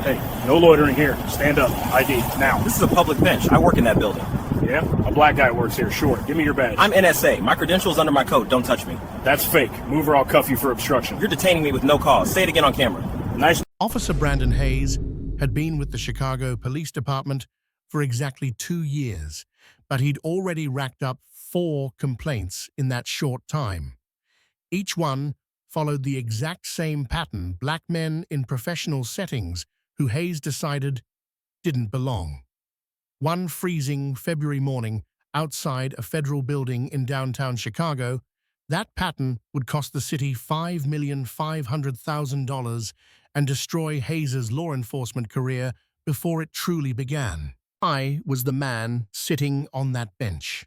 Hey, no loitering here. Stand up. ID, now. This is a public bench. I work in that building. Yeah? A black guy works here, sure. Give me your badge. I'm NSA. My credentials under my coat. Don't touch me. That's fake. Move or I'll cuff you for obstruction. You're detaining me with no cause. Say it again on camera. Nice. Officer Brandon Hayes had been with the Chicago Police Department for exactly 2 years, but he'd already racked up 4 complaints in that short time. Each one followed the exact same pattern: black men in professional settings who Hayes decided didn't belong. One freezing February morning outside a federal building in downtown Chicago, that pattern would cost the city $5,500,000 and destroy Hayes's law enforcement career before it truly began. I was the man sitting on that bench.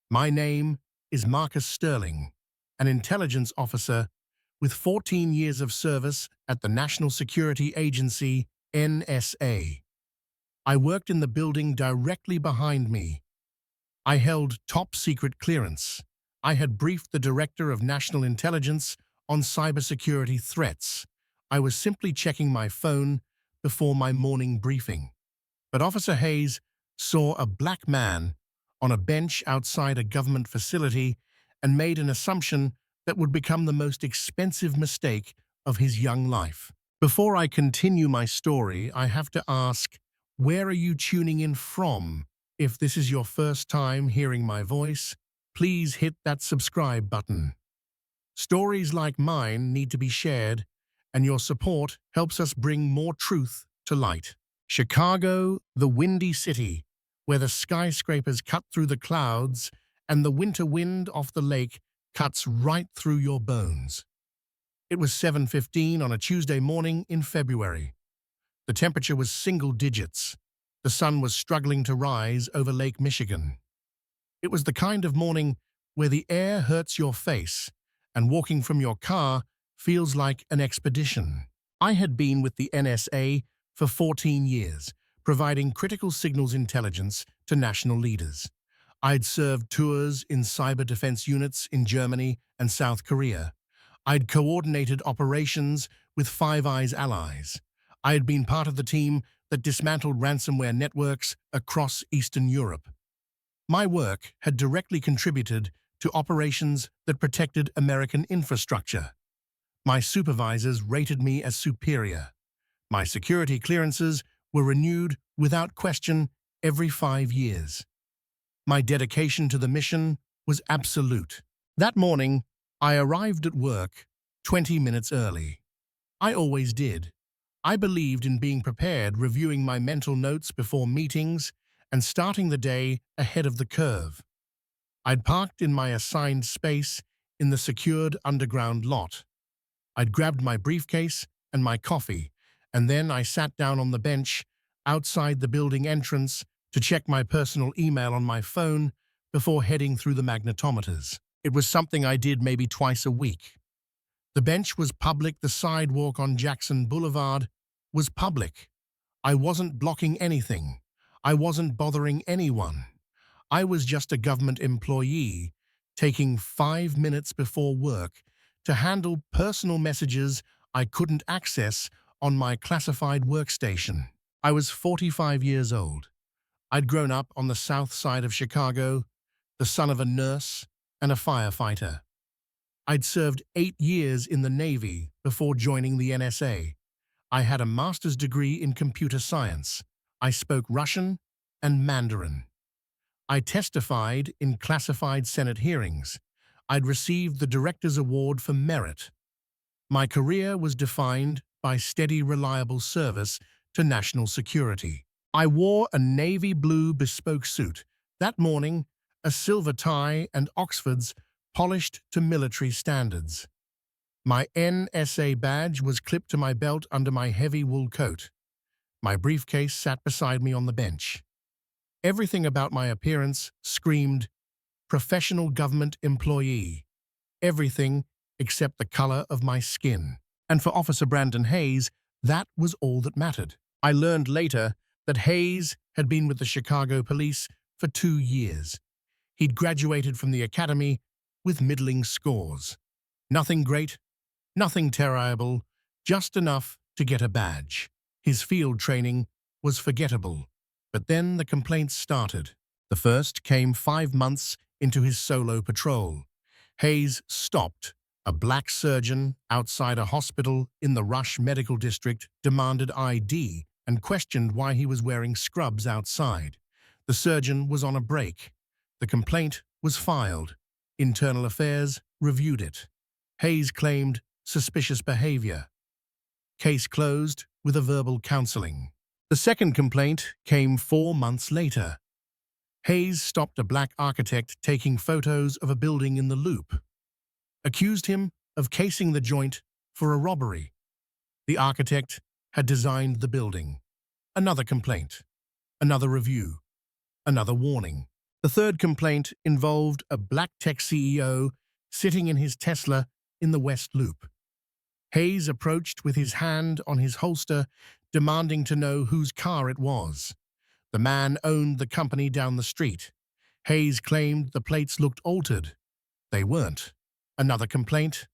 My name is Marcus Sterling, an intelligence officer with 14 years of service at the National Security Agency, NSA. I worked in the building directly behind me. I held top-secret clearance. I had briefed the Director of National Intelligence on cybersecurity threats. I was simply checking my phone before my morning briefing. But Officer Hayes saw a black man on a bench outside a government facility and made an assumption that would become the most expensive mistake of his young life. Before I continue my story, I have to ask, where are you tuning in from? If this is your first time hearing my voice, please hit that subscribe button. Stories like mine need to be shared, and your support helps us bring more truth to light. Chicago, the windy city, where the skyscrapers cut through the clouds and the winter wind off the lake cuts right through your bones. It was 7:15 on a Tuesday morning in February. The temperature was single digits. The sun was struggling to rise over Lake Michigan. It was the kind of morning where the air hurts your face and walking from your car feels like an expedition. I had been with the NSA for 14 years, providing critical signals intelligence to national leaders. I'd served tours in cyber defense units in Germany and South Korea. I'd coordinated operations with Five Eyes allies. I had been part of the team that dismantled ransomware networks across Eastern Europe. My work had directly contributed to operations that protected American infrastructure. My supervisors rated me as superior. My security clearances were renewed without question every 5 years. My dedication to the mission was absolute. That morning, I arrived at work 20 minutes early. I always did. I believed in being prepared, reviewing my mental notes before meetings, and starting the day ahead of the curve. I'd parked in my assigned space in the secured underground lot. I'd grabbed my briefcase and my coffee, and then I sat down on the bench outside the building entrance to check my personal email on my phone before heading through the magnetometers. It was something I did maybe twice a week. The bench was public. The sidewalk on Jackson Boulevard was public. I wasn't blocking anything. I wasn't bothering anyone. I was just a government employee taking 5 minutes before work to handle personal messages I couldn't access on my classified workstation. I was 45 years old. I'd grown up on the south side of Chicago, the son of a nurse and a firefighter. I'd served 8 years in the Navy before joining the NSA. I had a master's degree in computer science. I spoke Russian and Mandarin. I testified in classified Senate hearings. I'd received the Director's Award for Merit. My career was defined by steady, reliable service to national security. I wore a navy blue bespoke suit. That morning, a silver tie and Oxfords polished to military standards. My NSA badge was clipped to my belt under my heavy wool coat. My briefcase sat beside me on the bench. Everything about my appearance screamed professional government employee. Everything except the color of my skin. And for Officer Brandon Hayes, that was all that mattered. I learned later that Hayes had been with the Chicago Police for 2 years. He'd graduated from the academy with middling scores. Nothing great, nothing terrible, just enough to get a badge. His field training was forgettable. But then the complaints started. The first came 5 months into his solo patrol. Hayes stopped. A black surgeon outside a hospital in the Rush Medical District demanded ID and questioned why he was wearing scrubs outside. The surgeon was on a break. The complaint was filed. Internal Affairs reviewed it. Hayes claimed suspicious behavior. Case closed with a verbal counseling. The second complaint came 4 months later. Hayes stopped a black architect taking photos of a building in the Loop. Accused him of casing the joint for a robbery. The architect had designed the building. Another complaint. Another review. Another warning. The third complaint involved a black tech CEO sitting in his Tesla in the West Loop. Hayes approached with his hand on his holster, demanding to know whose car it was. The man owned the company down the street. Hayes claimed the plates looked altered. They weren't. Another complaint.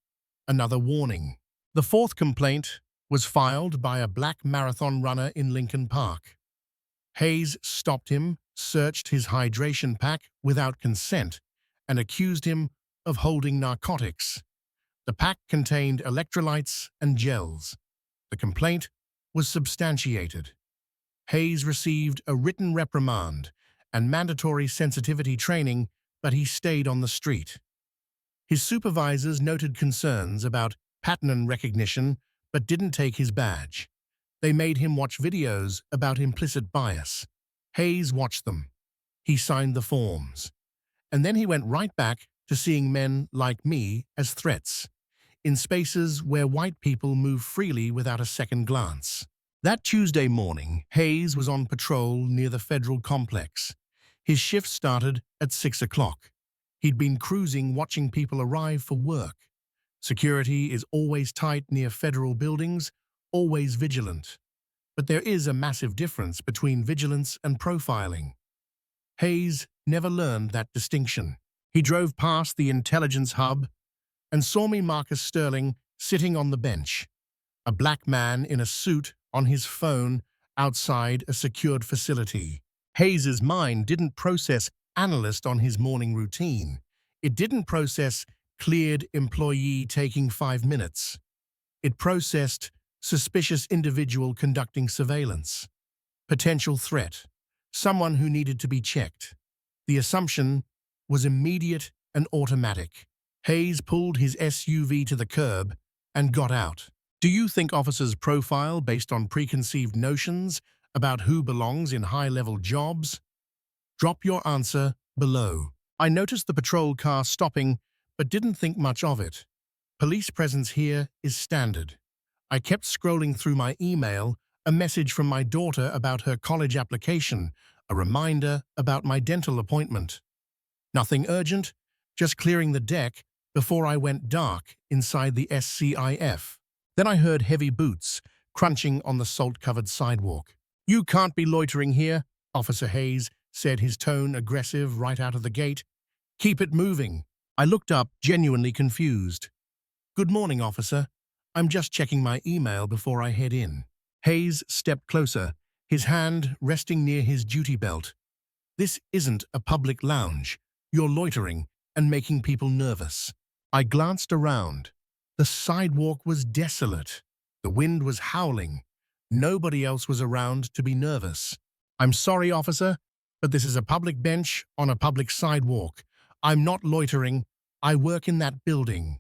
Another warning. The fourth complaint was filed by a black marathon runner in Lincoln Park. Hayes stopped him, searched his hydration pack without consent, and accused him of holding narcotics. The pack contained electrolytes and gels. The complaint was substantiated. Hayes received a written reprimand and mandatory sensitivity training, but he stayed on the street. His supervisors noted concerns about pattern recognition, but didn't take his badge. They made him watch videos about implicit bias. Hayes watched them. He signed the forms. And then he went right back to seeing men like me as threats, in spaces where white people move freely without a second glance. That Tuesday morning, Hayes was on patrol near the federal complex. His shift started at 6 o'clock. He'd been cruising watching people arrive for work. Security is always tight near federal buildings, always vigilant. But there is a massive difference between vigilance and profiling. Hayes never learned that distinction. He drove past the intelligence hub and saw me, Marcus Sterling, sitting on the bench, a black man in a suit on his phone outside a secured facility. Hayes's mind didn't process analyst on his morning routine. It didn't process cleared employee taking 5 minutes. It processed suspicious individual conducting surveillance. Potential threat. Someone who needed to be checked. The assumption was immediate and automatic. Hayes pulled his SUV to the curb and got out. Do you think officers profile based on preconceived notions about who belongs in high-level jobs? Drop your answer below. I noticed the patrol car stopping, but didn't think much of it. Police presence here is standard. I kept scrolling through my email, a message from my daughter about her college application, a reminder about my dental appointment. Nothing urgent, just clearing the deck before I went dark inside the SCIF. Then I heard heavy boots crunching on the salt-covered sidewalk. "You can't be loitering here," Officer Hayes said, his tone aggressive right out of the gate. "Keep it moving." I looked up, genuinely confused. "Good morning, officer. I'm just checking my email before I head in." Hayes stepped closer, his hand resting near his duty belt. "This isn't a public lounge. You're loitering and making people nervous." I glanced around. The sidewalk was desolate. The wind was howling. Nobody else was around to be nervous. "I'm sorry, officer, but this is a public bench on a public sidewalk. I'm not loitering. I work in that building."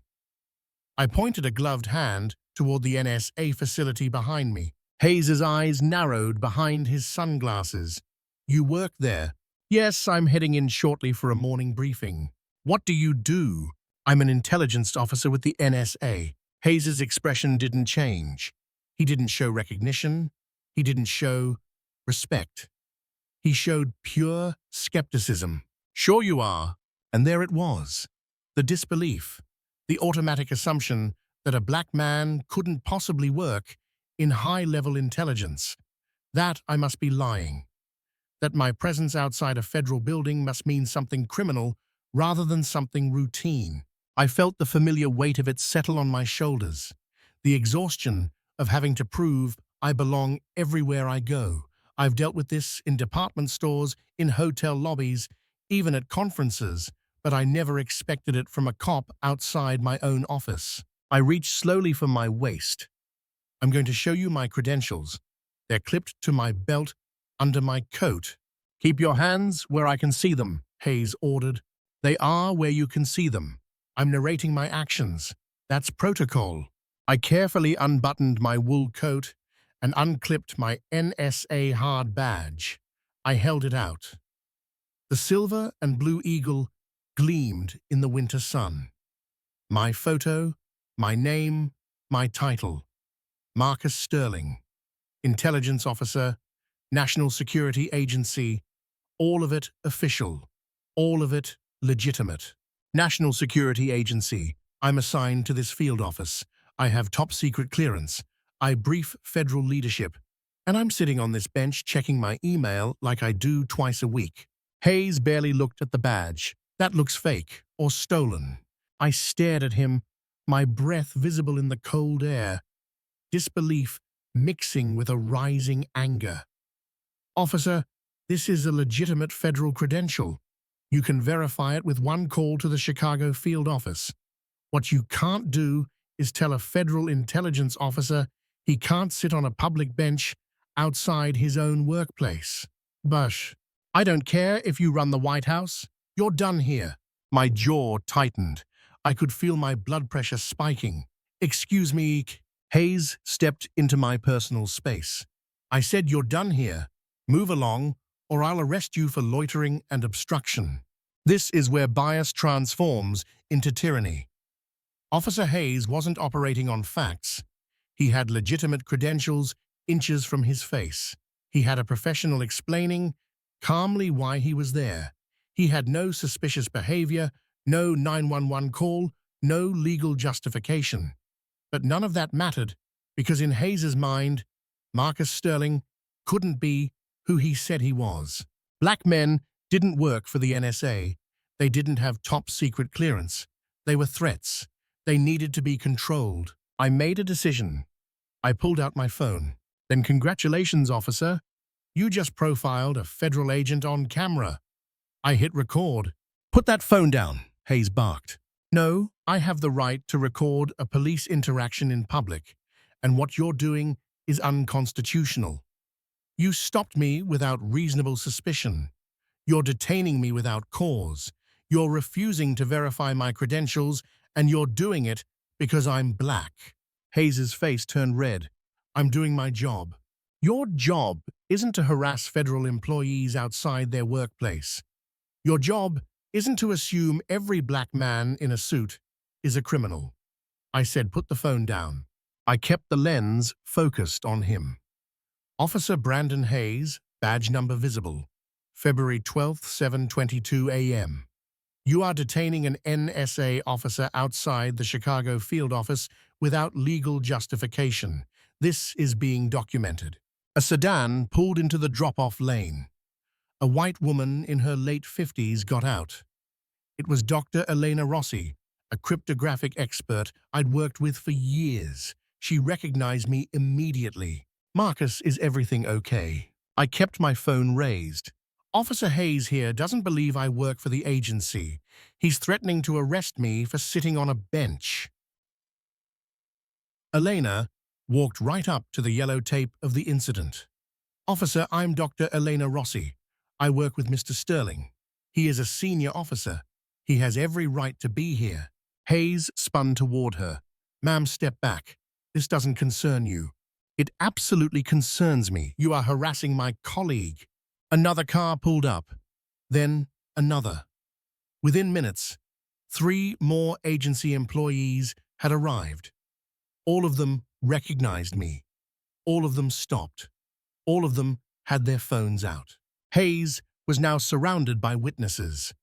I pointed a gloved hand toward the NSA facility behind me. Hayes's eyes narrowed behind his sunglasses. "You work there?" "Yes, I'm heading in shortly for a morning briefing." "What do you do?" "I'm an intelligence officer with the NSA." Hayes's expression didn't change. He didn't show recognition. He didn't show respect. He showed pure skepticism. "Sure you are." And there it was. The disbelief. The automatic assumption that a black man couldn't possibly work in high-level intelligence. That I must be lying. That my presence outside a federal building must mean something criminal rather than something routine. I felt the familiar weight of it settle on my shoulders. The exhaustion of having to prove I belong everywhere I go. I've dealt with this in department stores, in hotel lobbies, even at conferences, but I never expected it from a cop outside my own office. I reach slowly for my waist. I'm going to show you my credentials. They're clipped to my belt under my coat. Keep your hands where I can see them, Hayes ordered. They are where you can see them. I'm narrating my actions. That's protocol. I carefully unbuttoned my wool coat and unclipped my NSA hard badge. I held it out. The silver and blue eagle gleamed in the winter sun. My photo, my name, my title. Marcus Sterling, Intelligence Officer, National Security Agency, all of it official, all of it legitimate. National Security Agency, I'm assigned to this field office. I have top secret clearance. I brief federal leadership. And I'm sitting on this bench checking my email like I do twice a week. Hayes barely looked at the badge. That looks fake or stolen. I stared at him, my breath visible in the cold air, disbelief mixing with a rising anger. Officer, this is a legitimate federal credential. You can verify it with one call to the Chicago field office. What you can't do is tell a federal intelligence officer he can't sit on a public bench outside his own workplace. Bush, I don't care if you run the White House. You're done here. My jaw tightened. I could feel my blood pressure spiking. Excuse me. Hayes stepped into my personal space. I said you're done here. Move along, or I'll arrest you for loitering and obstruction. This is where bias transforms into tyranny. Officer Hayes wasn't operating on facts. He had legitimate credentials inches from his face. He had a professional explaining calmly why he was there. He had no suspicious behavior, no 911 call, no legal justification. But none of that mattered, because in Hayes's mind, Marcus Sterling couldn't be who he said he was. Black men didn't work for the NSA. They didn't have top-secret clearance. They were threats. They needed to be controlled. I made a decision. I pulled out my phone. Then congratulations, officer. You just profiled a federal agent on camera. I hit record. Put that phone down, Hayes barked. No, I have the right to record a police interaction in public, and what you're doing is unconstitutional. You stopped me without reasonable suspicion. You're detaining me without cause. You're refusing to verify my credentials, and you're doing it because I'm black. Hayes's face turned red. I'm doing my job. Your job isn't to harass federal employees outside their workplace. Your job isn't to assume every black man in a suit is a criminal. I said, put the phone down. I kept the lens focused on him. Officer Brandon Hayes, badge number visible. February 12th, 7:22 a.m. You are detaining an NSA officer outside the Chicago field office without legal justification. This is being documented. A sedan pulled into the drop-off lane. A white woman in her late 50s got out. It was Dr. Elena Rossi, a cryptographic expert I'd worked with for years. She recognized me immediately. Marcus, is everything okay? I kept my phone raised. Officer Hayes here doesn't believe I work for the agency. He's threatening to arrest me for sitting on a bench. Elena walked right up to the yellow tape of the incident. Officer, I'm Dr. Elena Rossi. I work with Mr. Sterling. He is a senior officer. He has every right to be here. Hayes spun toward her. Ma'am, step back. This doesn't concern you. It absolutely concerns me. You are harassing my colleague. Another car pulled up. Then another. Within minutes, 3 more agency employees had arrived. All of them recognized me. All of them stopped. All of them had their phones out. Hayes was now surrounded by witnesses.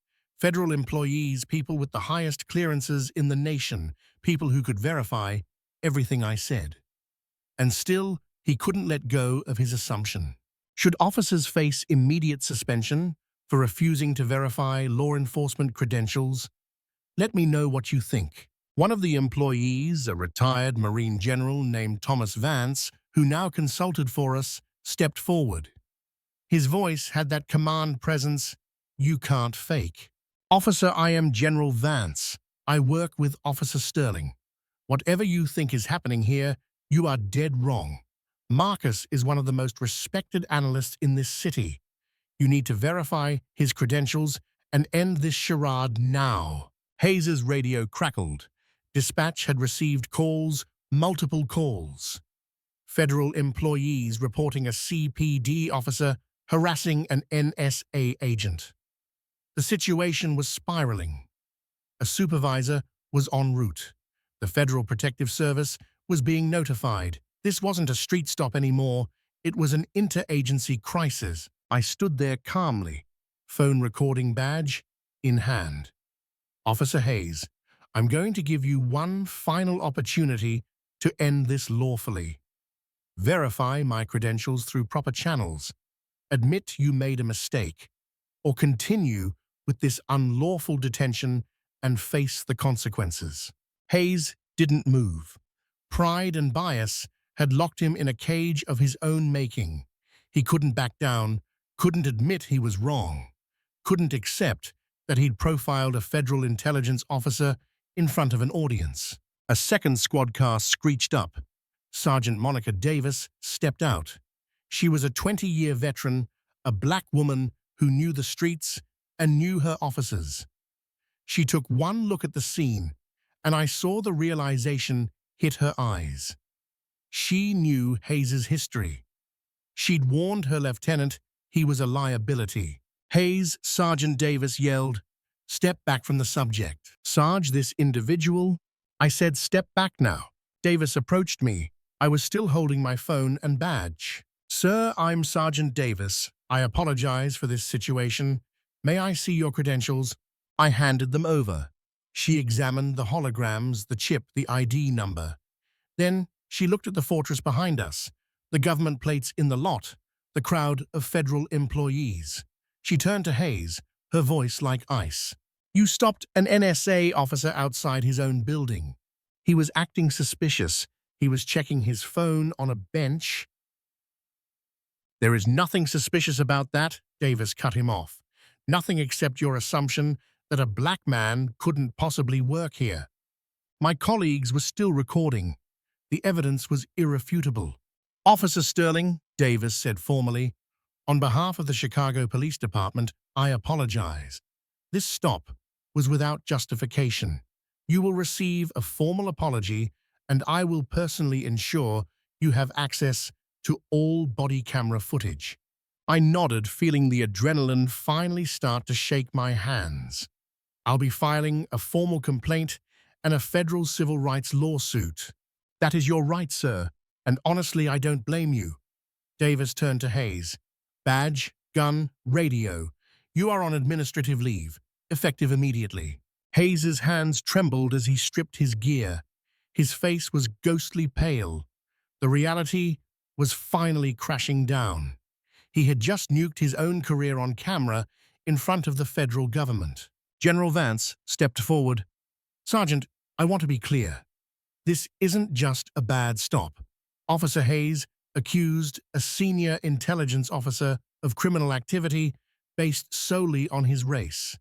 Federal employees, people with the highest clearances in the nation, people who could verify everything I said. And still, he couldn't let go of his assumption. Should officers face immediate suspension for refusing to verify law enforcement credentials? Let me know what you think. One of the employees, a retired Marine general named Thomas Vance, who now consulted for us, stepped forward. His voice had that command presence you can't fake. "Officer, I am General Vance. I work with Officer Sterling. Whatever you think is happening here, you are dead wrong. Marcus is one of the most respected analysts in this city. You need to verify his credentials and end this charade now." Hayes's radio crackled. Dispatch had received calls, multiple calls. Federal employees reporting a CPD officer harassing an NSA agent. The situation was spiraling. A supervisor was en route. The Federal Protective Service was being notified. This wasn't a street stop anymore. It was an interagency crisis. I stood there calmly, phone recording badge in hand. "Officer Hayes, I'm going to give you one final opportunity to end this lawfully. Verify my credentials through proper channels. Admit you made a mistake, or continue with this unlawful detention and face the consequences." Hayes didn't move. Pride and bias had locked him in a cage of his own making. He couldn't back down, couldn't admit he was wrong, couldn't accept that he'd profiled a federal intelligence officer in front of an audience. A second squad car screeched up. Sergeant Monica Davis stepped out. She was a 20-year veteran, a black woman who knew the streets and knew her officers. She took one look at the scene, and I saw the realization hit her eyes. She knew Hayes's history. She'd warned her lieutenant he was a liability. "Hayes," Sergeant Davis yelled, "step back from the subject." "Sarge, this individual—" I said, "Step back now." Davis approached me. I was still holding my phone and badge. "Sir, I'm Sergeant Davis. I apologize for this situation. May I see your credentials?" I handed them over. She examined the holograms, the chip, the ID number. Then she looked at the fortress behind us, the government plates in the lot, the crowd of federal employees. She turned to Hayes, her voice like ice. "You stopped an NSA officer outside his own building. He was acting suspicious. He was checking his phone on a bench." "There is nothing suspicious about that," Davis cut him off. "Nothing except your assumption that a black man couldn't possibly work here." My colleagues were still recording. The evidence was irrefutable. "Officer Sterling," Davis said formally, "on behalf of the Chicago Police Department, I apologize. This stop was without justification. You will receive a formal apology, and I will personally ensure you have access to all body camera footage." I nodded, feeling the adrenaline finally start to shake my hands. "I'll be filing a formal complaint and a federal civil rights lawsuit." "That is your right, sir, and honestly, I don't blame you." Davis turned to Hayes. "Badge, gun, radio. You are on administrative leave, effective immediately." Hayes's hands trembled as he stripped his gear. His face was ghostly pale. The reality was finally crashing down. He had just nuked his own career on camera in front of the federal government. General Vance stepped forward. "Sergeant, I want to be clear. This isn't just a bad stop. Officer Hayes accused a senior intelligence officer of criminal activity based solely on his race.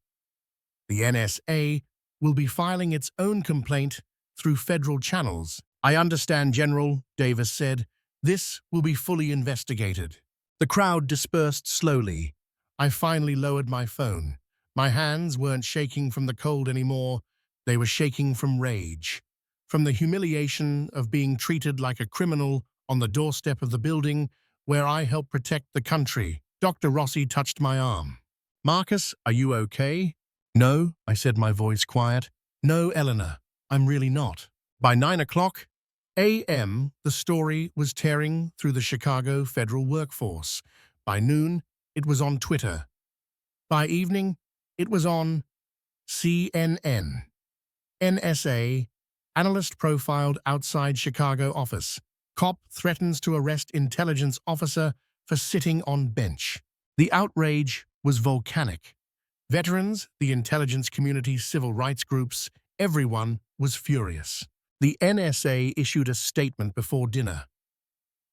The NSA will be filing its own complaint through federal channels." "I understand, General," Davis said. "This will be fully investigated." The crowd dispersed slowly. I finally lowered my phone. My hands weren't shaking from the cold anymore. They were shaking from rage. From the humiliation of being treated like a criminal on the doorstep of the building where I helped protect the country. Dr. Rossi touched my arm. "Marcus, are you okay?" "No," I said, my voice quiet. "No, Eleanor, I'm really not." By 9 o'clock a.m., the story was tearing through the Chicago federal workforce. By noon, it was on Twitter. By evening, it was on CNN. NSA, analyst profiled outside Chicago office. Cop threatens to arrest intelligence officer for sitting on bench. The outrage was volcanic. Veterans, the intelligence community, civil rights groups, everyone was furious. The NSA issued a statement before dinner.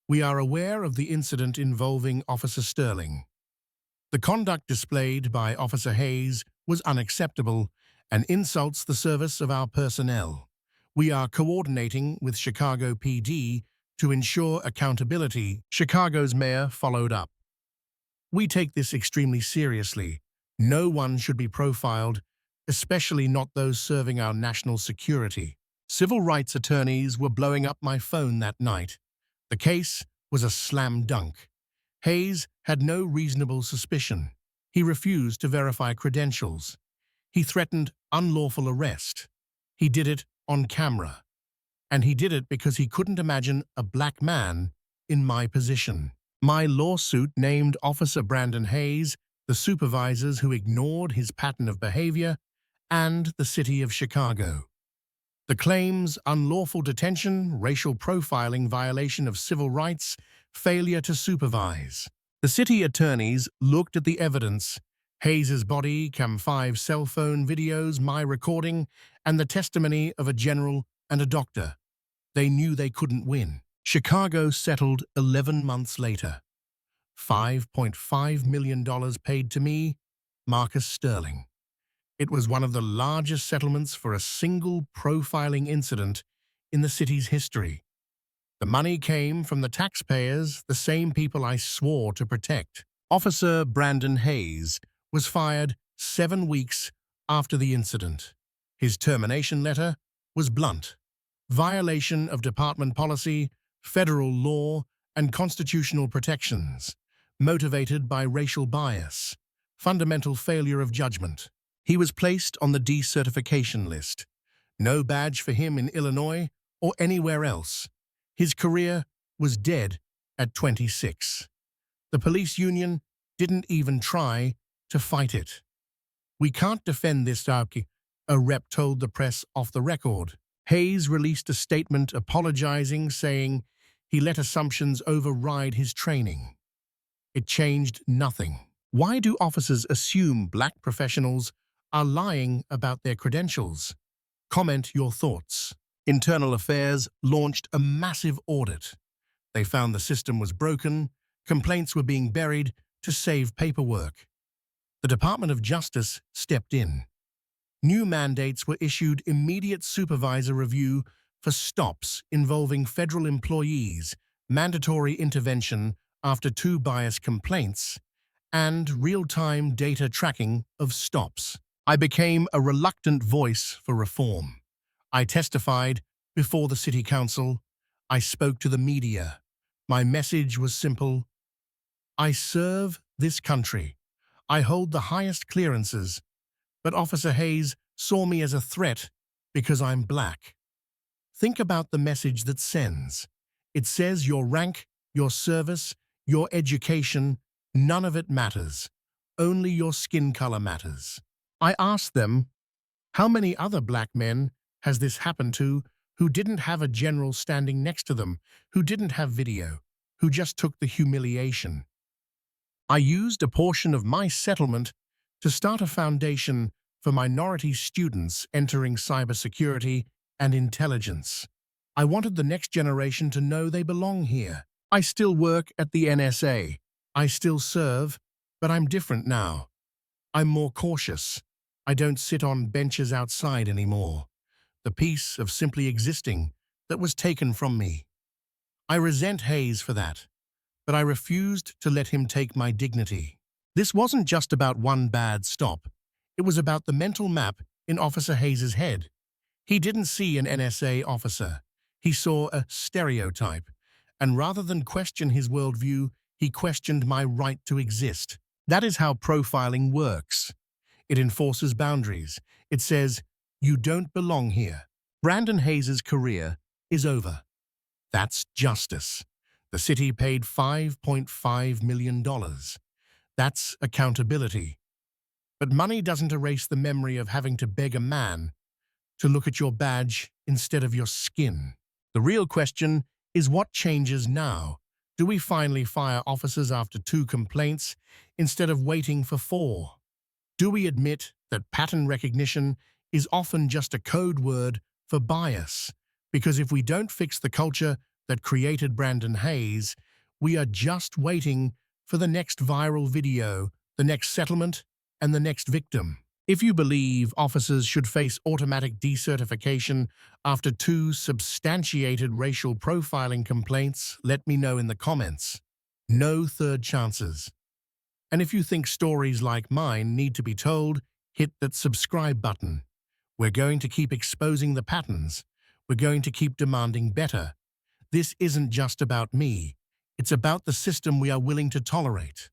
We are aware of the incident involving Officer Sterling. The conduct displayed by Officer Hayes was unacceptable and insults the service of our personnel. We are coordinating with Chicago PD to ensure accountability. Chicago's mayor followed up. We take this extremely seriously. No one should be profiled, especially not those serving our national security. Civil rights attorneys were blowing up my phone that night. The case was a slam dunk. Hayes had no reasonable suspicion. He refused to verify credentials. He threatened unlawful arrest. He did it on camera. And he did it because he couldn't imagine a black man in my position. My lawsuit named Officer Brandon Hayes, the supervisors who ignored his pattern of behavior, and the city of Chicago. The claims: unlawful detention, racial profiling, violation of civil rights, failure to supervise. The city attorneys looked at the evidence: Hayes's body, Cam 5 cell phone videos, my recording, and the testimony of a general and a doctor. They knew they couldn't win. Chicago settled 11 months later. $5.5 million paid to me, Marcus Sterling. It was one of the largest settlements for a single profiling incident in the city's history. The money came from the taxpayers, the same people I swore to protect. Officer Brandon Hayes was fired 7 weeks after the incident. His termination letter was blunt: violation of department policy, federal law, and constitutional protections, motivated by racial bias, fundamental failure of judgment. He was placed on the decertification list. No badge for him in Illinois or anywhere else. His career was dead at 26. The police union didn't even try to fight it. "We can't defend this, Darky," a rep told the press off the record. Hayes released a statement apologizing, saying he let assumptions override his training. It changed nothing. Why do officers assume black professionals are lying about their credentials? Comment your thoughts. Internal Affairs launched a massive audit. They found the system was broken, complaints were being buried to save paperwork. The Department of Justice stepped in. New mandates were issued: immediate supervisor review for stops involving federal employees, mandatory intervention after 2 bias complaints, and real-time data tracking of stops. I became a reluctant voice for reform. I testified before the city council. I spoke to the media. My message was simple: I serve this country. I hold the highest clearances. But Officer Hayes saw me as a threat because I'm black. Think about the message that sends. It says your rank, your service, your education, none of it matters. Only your skin color matters. I asked them, how many other black men has this happened to who didn't have a general standing next to them, who didn't have video, who just took the humiliation? I used a portion of my settlement to start a foundation for minority students entering cybersecurity and intelligence. I wanted the next generation to know they belong here. I still work at the NSA. I still serve, but I'm different now. I'm more cautious. I don't sit on benches outside anymore. The peace of simply existing that was taken from me. I resent Hayes for that, but I refused to let him take my dignity. This wasn't just about one bad stop. It was about the mental map in Officer Hayes's head. He didn't see an NSA officer. He saw a stereotype, and rather than question his worldview, he questioned my right to exist. That is how profiling works. It enforces boundaries. It says, you don't belong here. Brandon Hayes's career is over. That's justice. The city paid $5.5 million. That's accountability. But money doesn't erase the memory of having to beg a man to look at your badge instead of your skin. The real question is, what changes now? Do we finally fire officers after 2 complaints instead of waiting for 4? Do we admit that pattern recognition is often just a code word for bias? Because if we don't fix the culture, that created Brandon Hayes, we are just waiting for the next viral video, the next settlement, and the next victim. If you believe officers should face automatic decertification after 2 substantiated racial profiling complaints, let me know in the comments. No third chances. And if you think stories like mine need to be told, hit that subscribe button. We're going to keep exposing the patterns. We're going to keep demanding better. This isn't just about me. It's about the system we are willing to tolerate.